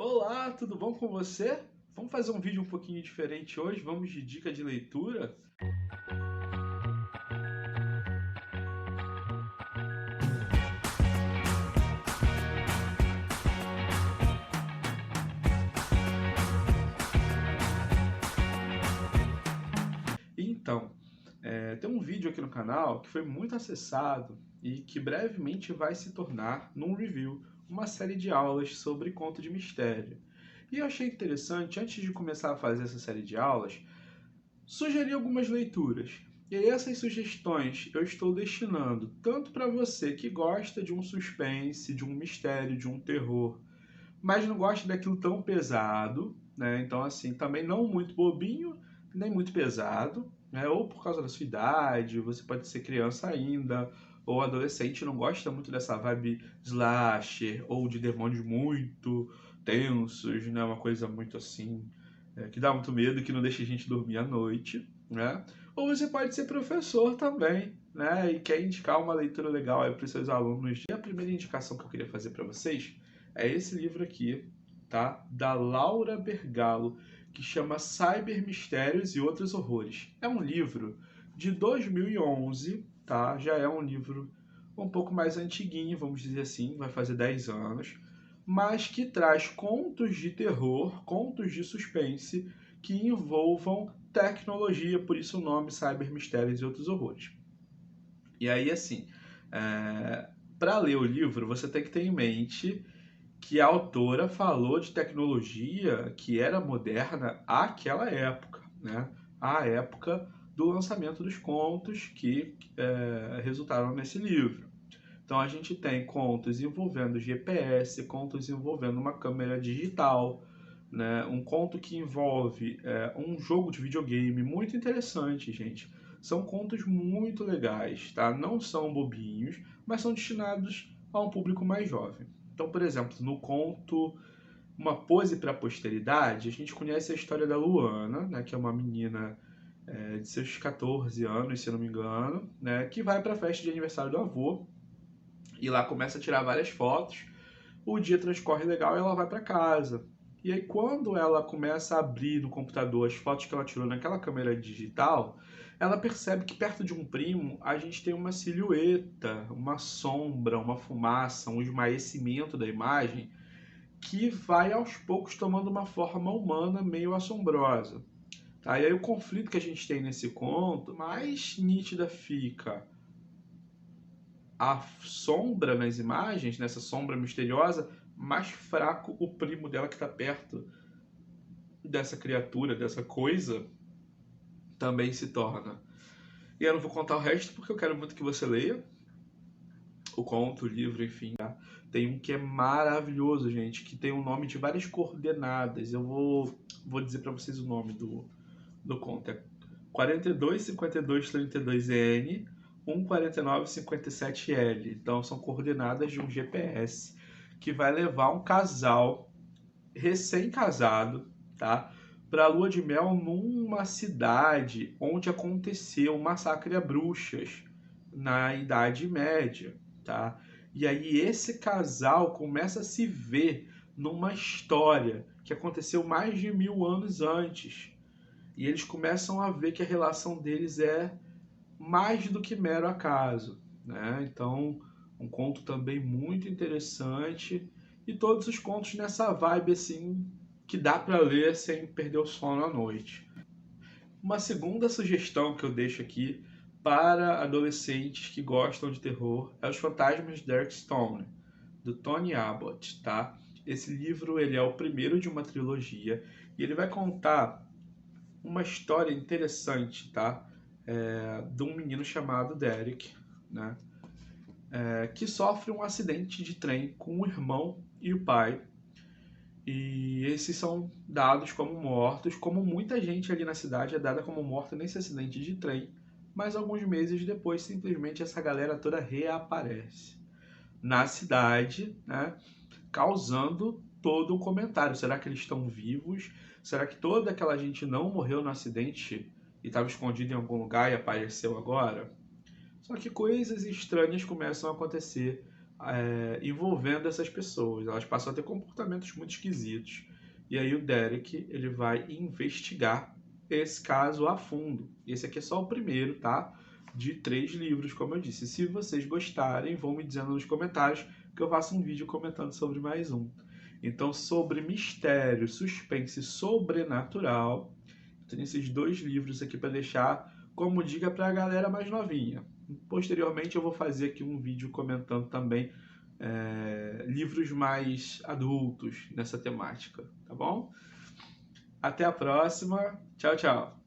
Olá, tudo bom com você? Vamos fazer um vídeo um pouquinho diferente hoje, vamos de dica de leitura? Então, tem um vídeo aqui no canal que foi muito acessado e que brevemente vai se tornar, num review, uma série de aulas sobre conto de mistério. E eu achei interessante, antes de começar a fazer essa série de aulas, sugerir algumas leituras. E aí essas sugestões eu estou destinando tanto para você que gosta de um suspense, de um mistério, de um terror, mas não gosta daquilo tão pesado, né? Então, assim, também não muito bobinho, nem muito pesado, né? Ou por causa da sua idade, você pode ser criança ainda, ou adolescente, não gosta muito dessa vibe slasher, ou de demônios muito tensos, né? Uma coisa muito assim, que dá muito medo, que não deixa a gente dormir à noite, né? Ou você pode ser professor também, né? E quer indicar uma leitura legal aí para os seus alunos. E a primeira indicação que eu queria fazer para vocês é esse livro aqui, tá? Da Laura Bergalo, que chama Cyber Mistérios e Outros Horrores. É um livro de 2011, tá? Já é um livro um pouco mais antiguinho, vamos dizer assim, vai fazer 10 anos, mas que traz contos de terror, contos de suspense que envolvam tecnologia, por isso o nome Cyber Mistérios e Outros Horrores. E aí, assim, para ler o livro, você tem que ter em mente que a autora falou de tecnologia que era moderna àquela época, né? À época do lançamento dos contos que resultaram nesse livro. Então a gente tem contos envolvendo GPS, contos envolvendo uma câmera digital, né? Um conto que envolve um jogo de videogame muito interessante, gente. São contos muito legais, tá? Não são bobinhos, mas são destinados a um público mais jovem. Então, por exemplo, no conto Uma Pose para a Posteridade, a gente conhece a história da Luana, né, que é uma menina de seus 14 anos, se não me engano, né, que vai para a festa de aniversário do avô e lá começa a tirar várias fotos. O dia transcorre legal e ela vai para casa. E aí, quando ela começa a abrir no computador as fotos que ela tirou naquela câmera digital, ela percebe que perto de um primo a gente tem uma silhueta, uma sombra, uma fumaça, um esmaecimento da imagem que vai aos poucos tomando uma forma humana meio assombrosa. Tá? E aí o conflito que a gente tem nesse conto, mais nítida fica a sombra nas imagens, nessa sombra misteriosa, mais fraco o primo dela que está perto dessa criatura, dessa coisa, também se torna. E eu não vou contar o resto porque eu quero muito que você leia o conto, o livro, enfim. Tá? Tem um que é maravilhoso, gente, que tem o nome de várias coordenadas. Eu vou dizer para vocês o nome do conto. É 425232N 14957L. Então são coordenadas de um GPS que vai levar um casal recém-casado, tá? Para a lua de mel numa cidade onde aconteceu um massacre a bruxas na Idade Média, tá? E aí esse casal começa a se ver numa história que aconteceu mais de 1000 anos antes. E eles começam a ver que a relação deles é mais do que mero acaso, né? Então, um conto também muito interessante e todos os contos nessa vibe assim que dá para ler sem perder o sono à noite. Uma segunda sugestão que eu deixo aqui para adolescentes que gostam de terror é Os Fantasmas de Darkstone, do Tony Abbott, tá? Esse livro ele é o primeiro de uma trilogia e ele vai contar uma história interessante, tá? De um menino chamado Derek, né? Que sofre um acidente de trem com o irmão e o pai. E esses são dados como mortos, como muita gente ali na cidade é dada como morta nesse acidente de trem. Mas alguns meses depois, simplesmente essa galera toda reaparece na cidade, né? Causando todo um comentário. Será que eles estão vivos? Será que toda aquela gente não morreu no acidente e estava escondida em algum lugar e apareceu agora? Só que coisas estranhas começam a acontecer envolvendo essas pessoas. Elas passam a ter comportamentos muito esquisitos. E aí o Derek, ele vai investigar esse caso a fundo. Esse aqui é só o primeiro, tá? De 3 livros, como eu disse. Se vocês gostarem, vão me dizendo nos comentários que eu faço um vídeo comentando sobre mais um. Então, sobre mistério, suspense sobrenatural, tem esses 2 livros aqui para deixar como dica para a galera mais novinha. Posteriormente eu vou fazer aqui um vídeo comentando também livros mais adultos nessa temática, tá bom? Até a próxima. Tchau, tchau.